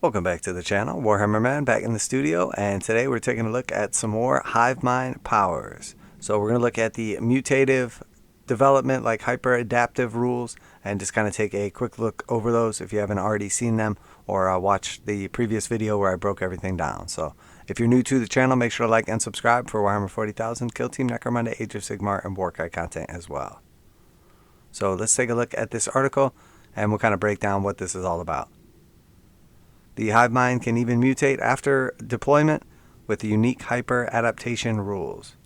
Welcome back to the channel, Warhammer Man back in the studio, and today we're taking a look at some more hive mind powers. So we're going to look at the mutative development, like hyper adaptive rules, and just kind of take a quick look over those if you haven't already seen them or watched the previous video where I broke everything down. So if you're new to the channel, make sure to like and subscribe for Warhammer 40,000, Kill Team, Necromunda, Age of Sigmar, and warcry content as well. So let's take a look at this article and we'll kind of break down what this is all about. The hive mind can even mutate after deployment with the unique hyper adaptation rules.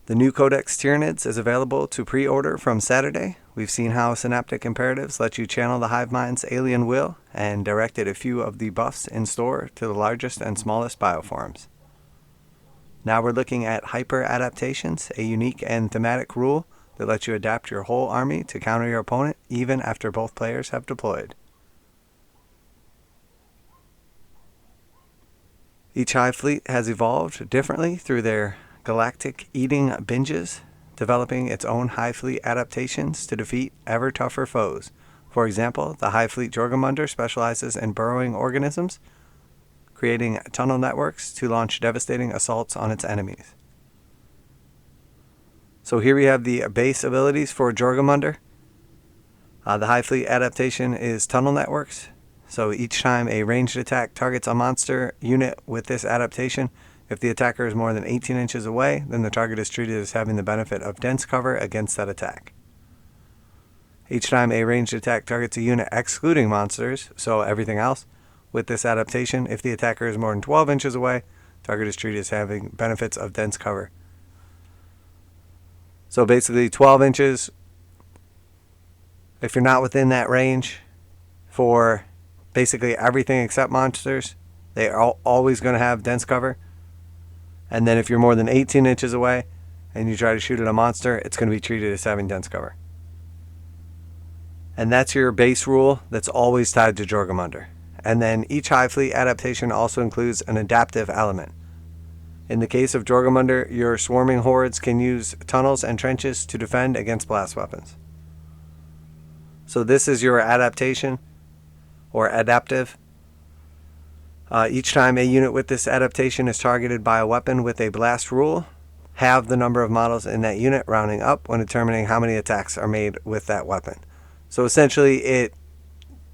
The new Codex Tyranids is available to pre-order from Saturday. We've seen how synaptic imperatives let you channel the hive mind's alien will and directed a few of the buffs in store to the largest and smallest bioforms. Now we're looking at hyper adaptations, a unique and thematic rule that lets you adapt your whole army to counter your opponent even after both players have deployed. Each hive fleet has evolved differently through their galactic eating binges, developing its own hive fleet adaptations to defeat ever tougher foes. For example, the hive fleet Jormungandr specializes in burrowing organisms, creating tunnel networks to launch devastating assaults on its enemies. So here we have the base abilities for Jormungandr. The hive fleet adaptation is tunnel networks. So each time a ranged attack targets a monster unit with this adaptation, if the attacker is more than 18 inches away, then the target is treated as having the benefit of dense cover against that attack. Each time a ranged attack targets a unit excluding monsters, so everything else, with this adaptation, if the attacker is more than 12 inches away, target is treated as having benefits of dense cover. So basically 12 inches, if you're not within that range for basically everything except monsters, they are always going to have dense cover. And then if you're more than 18 inches away and you try to shoot at a monster, it's going to be treated as having dense cover. And that's your base rule that's always tied to Jormungandr. And then each hive fleet adaptation also includes an adaptive element. In the case of Jormungandr, your swarming hordes can use tunnels and trenches to defend against blast weapons. So this is your adaptation, or adaptive. Each time a unit with this adaptation is targeted by a weapon with a blast rule, halve the number of models in that unit, rounding up when determining how many attacks are made with that weapon. So essentially it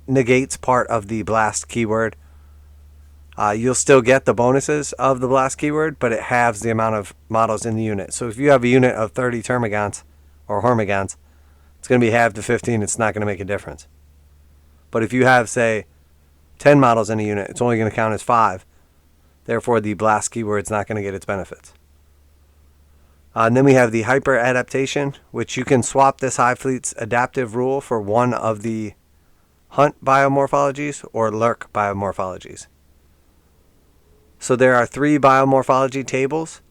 negates part of the blast keyword. You'll still get the bonuses of the blast keyword, but it halves the amount of models in the unit. So if you have a unit of 30 termagants or hormigons, it's going to be halved to 15. It's not going to make a difference. But if you have, say, 10 models in a unit, it's only going to count as 5. Therefore, the blast keyword is not going to get its benefits. And then we have the hyper adaptation, which you can swap this hive fleet's adaptive rule for one of the hunt biomorphologies or lurk biomorphologies. So there are 3 biomorphology tables.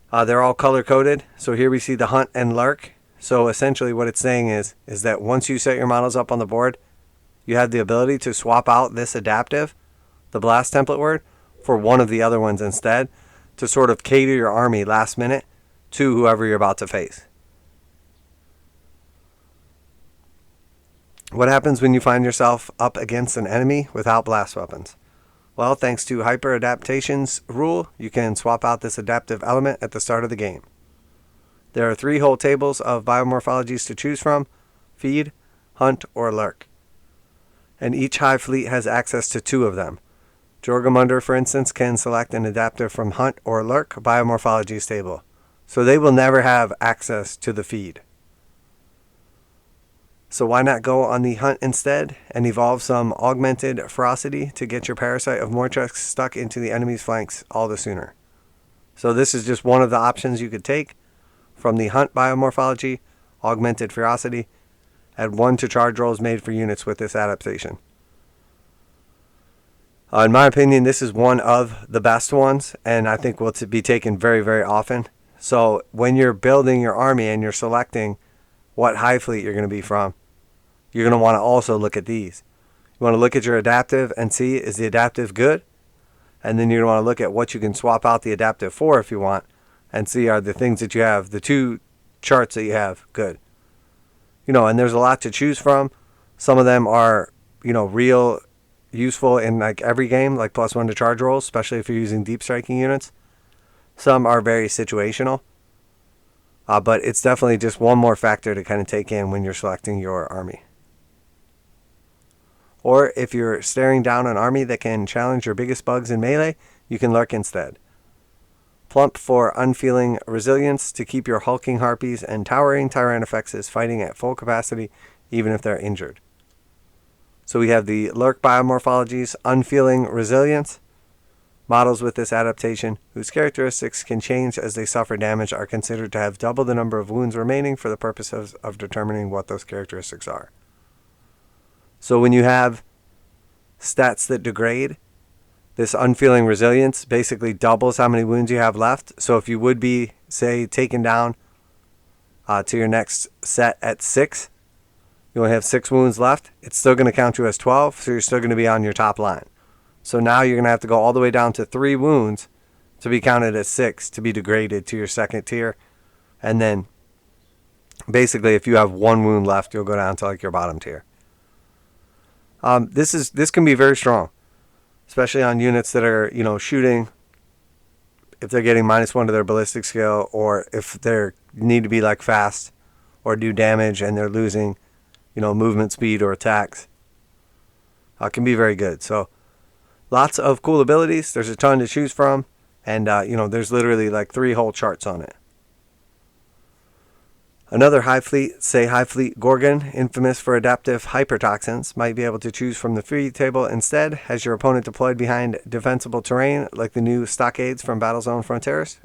They're all color-coded. So here we see the hunt and lurk. So essentially what it's saying is that once you set your models up on the board, you have the ability to swap out this adaptive, the blast template word, for one of the other ones instead, to sort of cater your army last minute to whoever you're about to face. What happens when you find yourself up against an enemy without blast weapons? Well, thanks to hyper adaptations rule, you can swap out this adaptive element at the start of the game. There are 3 whole tables of biomorphologies to choose from: feed, hunt, or lurk. And each hive fleet has access to 2 of them. Jormungandr, for instance, can select an adaptive from hunt or lurk biomorphologies table. So they will never have access to the feed. So why not go on the hunt instead and evolve some augmented ferocity to get your parasite of Mortrex stuck into the enemy's flanks all the sooner. So this is just one of the options you could take. From the hunt biomorphology, augmented ferocity, add 1 to charge rolls made for units with this adaptation. In my opinion, this is one of the best ones, and I think will be taken very, very often. So when you're building your army and you're selecting what hive fleet you're going to be from, you're going to want to also look at these. You want to look at your adaptive and see, is the adaptive good? And then you're going to want to look at what you can swap out the adaptive for if you want, and see, are the things that you have, the 2 charts that you have, good. And there's a lot to choose from. Some of them are, real useful in like every game, like +1 to charge rolls, especially if you're using deep striking units. Some are very situational, but it's definitely just one more factor to kind of take in when you're selecting your army. Or if you're staring down an army that can challenge your biggest bugs in melee, you can lurk instead. Plump for unfeeling resilience to keep your hulking harpies and towering tyrannofexes fighting at full capacity even if they're injured. So we have the lurk biomorphologies, unfeeling resilience. Models with this adaptation, whose characteristics can change as they suffer damage, are considered to have double the number of wounds remaining for the purposes of determining what those characteristics are. So when you have stats that degrade, this unfeeling resilience basically doubles how many wounds you have left. So if you would be, say, taken down to your next set at 6, you only have 6 wounds left, it's still going to count you as 12, so you're still going to be on your top line. So now you're going to have to go all the way down to 3 wounds to be counted as 6 to be degraded to your second tier. And then basically if you have 1 wound left, you'll go down to like your bottom tier. This can be very strong, especially on units that are, shooting, if they're getting -1 to their ballistic skill, or if they need to be like fast or do damage and they're losing, movement speed or attacks. Can be very good. So lots of cool abilities. There's a ton to choose from, and there's literally like 3 whole charts on it. Another Hive Fleet, say Hive Fleet Gorgon, infamous for adaptive hypertoxins, might be able to choose from the feed table instead. Has your opponent deployed behind defensible terrain, like the new stockades from Battlezone Frontiers,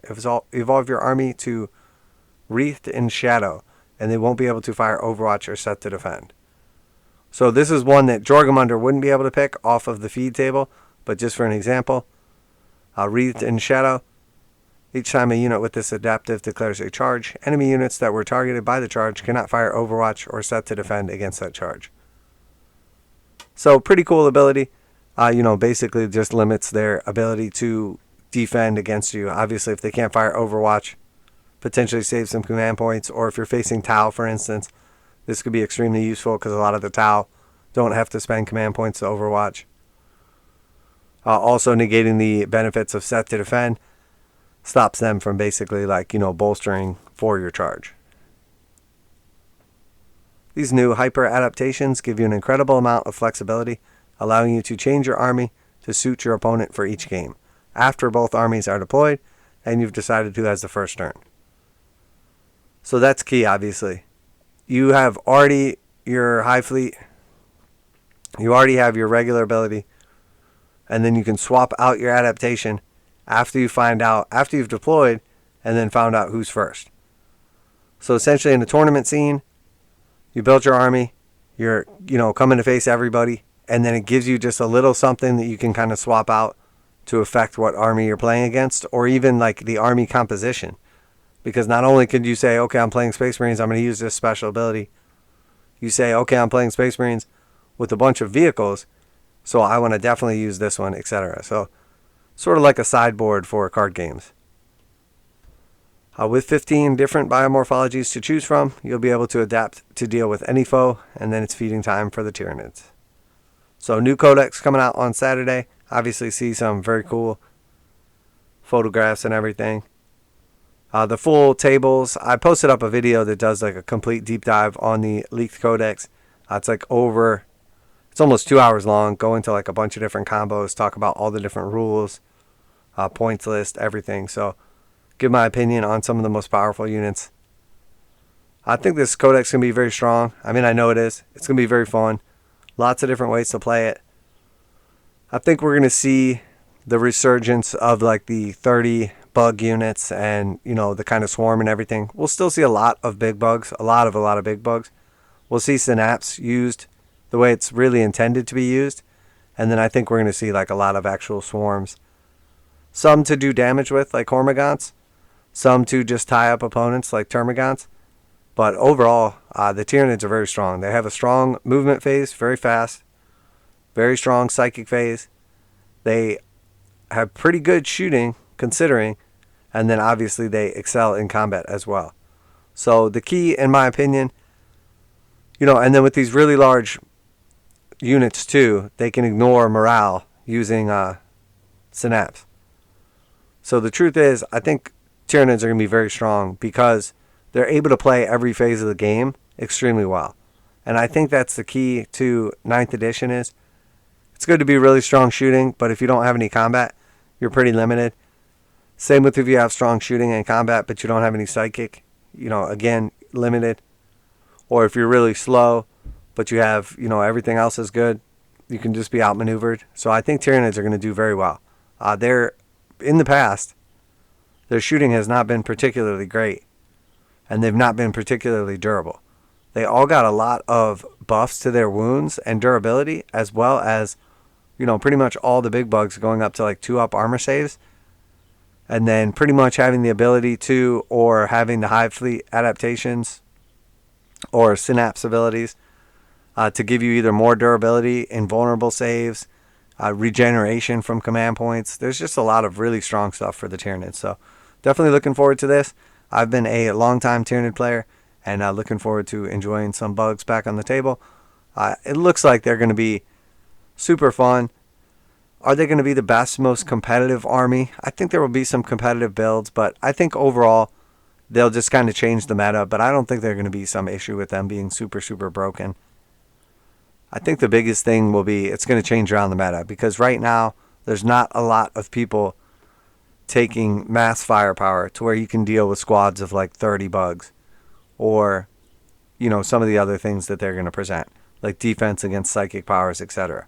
evolve your army to Wreathed in Shadow, and they won't be able to fire Overwatch or set to defend. So this is one that Jormungandr wouldn't be able to pick off of the feed table, but just for an example, Wreathed in Shadow. Each time a unit with this adaptive declares a charge, enemy units that were targeted by the charge cannot fire Overwatch or set to defend against that charge. So pretty cool ability. Basically just limits their ability to defend against you. Obviously, if they can't fire Overwatch, potentially save some command points. Or if you're facing Tau, for instance, this could be extremely useful because a lot of the Tau don't have to spend command points to Overwatch. Also negating the benefits of set to defend. Stops them from basically bolstering for your charge. These new hyper adaptations give you an incredible amount of flexibility, allowing you to change your army to suit your opponent for each game, after both armies are deployed and you've decided who has the first turn. So that's key, obviously. You have already your Hive Fleet, you already have your regular ability, and then you can swap out your adaptation after you've deployed and then found out who's first. So essentially in the tournament scene, you built your army, you're, coming to face everybody, and then it gives you just a little something that you can kind of swap out to affect what army you're playing against, or even like the army composition. Because not only could you say, okay, I'm playing Space Marines, I'm going to use this special ability. You say, okay, I'm playing Space Marines with a bunch of vehicles, so I want to definitely use this one, etc. So sort of like a sideboard for card games. With 15 different biomorphologies to choose from, you'll be able to adapt to deal with any foe, and then it's feeding time for the Tyranids. So new codex coming out on Saturday. Obviously see some very cool photographs and everything. The full tables, I posted up a video that does like a complete deep dive on the leaked codex. It's almost 2 hours long, go into like a bunch of different combos, talk about all the different rules, points list, everything. So give my opinion on some of the most powerful units. I think this codex is going to be very strong. I mean, I know it is. It's going to be very fun. Lots of different ways to play it. I think we're going to see the resurgence of like the 30 bug units and, the kind of swarm and everything. We'll still see a lot of big bugs, a lot of big bugs. We'll see synapse used the way it's really intended to be used. And then I think we're going to see like a lot of actual swarms. Some to do damage with, like Hormagaunts. Some to just tie up opponents, like Termagants. But overall, the Tyranids are very strong. They have a strong movement phase, very fast. Very strong psychic phase. They have pretty good shooting, considering. And then obviously they excel in combat as well. So the key, in my opinion, and then with these really large units too, they can ignore morale using synapse. So the truth is, I think Tyranids are going to be very strong because they're able to play every phase of the game extremely well. And I think that's the key to 9th edition is it's good to be really strong shooting, but if you don't have any combat, you're pretty limited. Same with if you have strong shooting and combat, but you don't have any psychic, again, limited. Or if you're really slow, but you have, everything else is good, you can just be outmaneuvered. So I think Tyranids are going to do very well. In the past, their shooting has not been particularly great, and they've not been particularly durable. They all got a lot of buffs to their wounds and durability, as well as, pretty much all the big bugs going up to like 2-up armor saves, and then pretty much having the ability to, or having the hive fleet adaptations, or synapse abilities, to give you either more durability, invulnerable saves, regeneration from command points. There's just a lot of really strong stuff for the Tyranids. So definitely looking forward to this. I've been a long-time Tyranid player, and looking forward to enjoying some bugs back on the table. It looks like they're going to be super fun. Are they going to be the best, most competitive army? I think there will be some competitive builds, but I think overall they'll just kind of change the meta, but I don't think there's going to be some issue with them being super, super broken. I think the biggest thing will be it's going to change around the meta, because right now there's not a lot of people taking mass firepower to where you can deal with squads of like 30 bugs, or some of the other things that they're going to present, like defense against psychic powers, etc.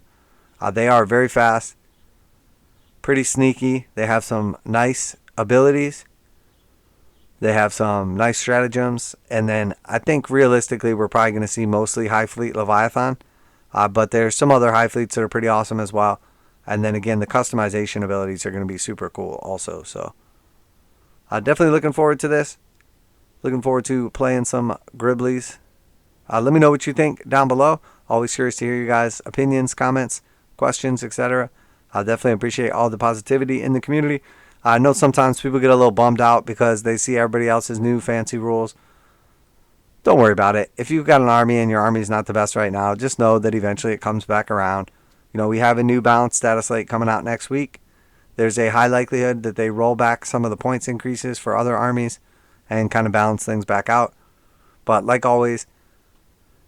They are very fast, pretty sneaky. They have some nice abilities. They have some nice stratagems, and then I think realistically we're probably going to see mostly High Fleet Leviathan. But there's some other high fleets that are pretty awesome as well. And then again, the customization abilities are going to be super cool also. So definitely looking forward to this. Looking forward to playing some Gribblies. Let me know what you think down below. Always curious to hear you guys' opinions, comments, questions, etc. I definitely appreciate all the positivity in the community. I know sometimes people get a little bummed out because they see everybody else's new fancy rules. Don't worry about it. If you've got an army and your army is not the best right now, just know that eventually it comes back around. We have a new balanced status slate coming out next week. There's a high likelihood that they roll back some of the points increases for other armies and kind of balance things back out. But like always,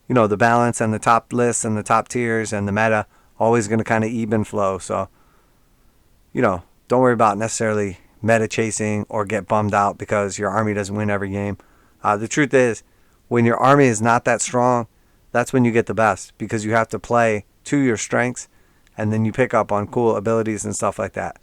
the balance and the top lists and the top tiers and the meta always going to kind of even flow. So, don't worry about necessarily meta chasing or get bummed out because your army doesn't win every game. The truth is, when your army is not that strong, that's when you get the best, because you have to play to your strengths and then you pick up on cool abilities and stuff like that.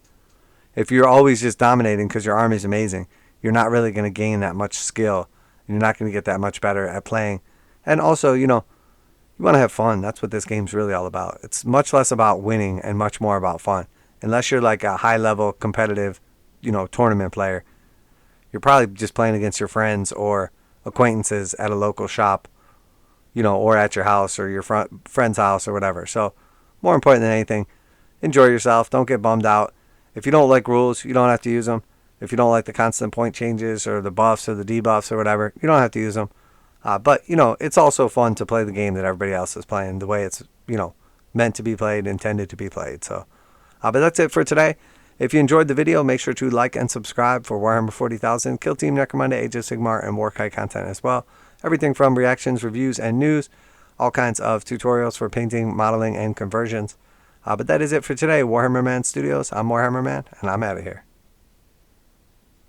If you're always just dominating because your army is amazing, you're not really going to gain that much skill. You're not going to get that much better at playing. And also, you want to have fun. That's what this game's really all about. It's much less about winning and much more about fun. Unless you're like a high-level competitive, tournament player, you're probably just playing against your friends or acquaintances at a local shop, or at your house or your friend's house or whatever. So more important than anything, enjoy yourself. Don't get bummed out. If you don't like rules, you don't have to use them. If you don't like the constant point changes or the buffs or the debuffs or whatever, you don't have to use them. But it's also fun to play the game that everybody else is playing the way it's, meant to be played, intended to be played. So, but that's it for today. If you enjoyed the video, make sure to like and subscribe for Warhammer 40,000, Kill Team Necromunda, Age of Sigmar, and warcry content as well. Everything from reactions, reviews, and news. All kinds of tutorials for painting, modeling, and conversions. But that is it for today. Warhammer Man Studios. I'm Warhammer Man, and I'm out of here.